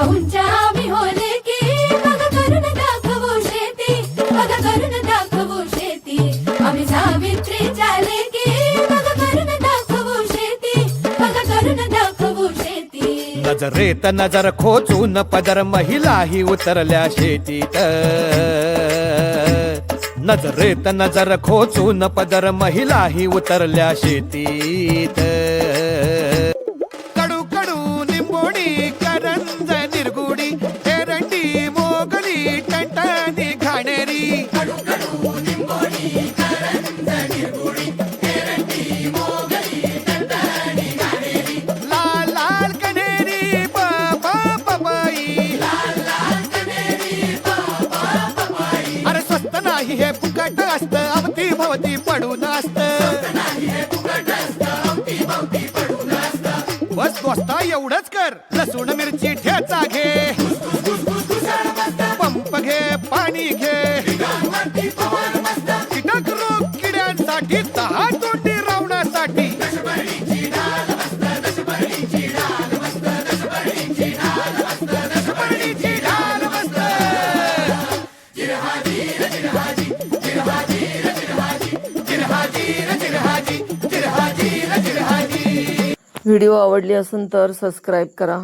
शाहूंच्या आम्ही होले की बघा करून दाखवू शेती, बघा करून दाखवू शेती. आम्ही सावित्रीच्या लेकी बघा करून दाखवू शेती, बघा करून दाखवू शेती. नजरेत नजर खोचून पदर महिलाही उतरल्या शेतीत. नजरेत नजर खोचून पदर महिलाही उतरल्या शेतीत. कडू कडू निंबोडी करंज निरगुडी एरंडी मोगली टणटणी घाणेरी. कडू कडू निंबोडी करंज निरगुडी एरंडी मोगली टणटणी घाणेरी. लाल लाल कण्हेरी पपई, लाल लाल कण्हेरी पपई. अरे स्वस्त नाही हे फुकट असत, अवती भवती पडून असत. बस दोस्ता एवढंच कर, लसूण मिरची ठेचा घे, पंप घे पाणी घे. कीटक रोग किड्यांसाठी, दहा तोंडी रावणासाठी. व्हिडिओ आवडली असेल तर सबस्क्राईब करा.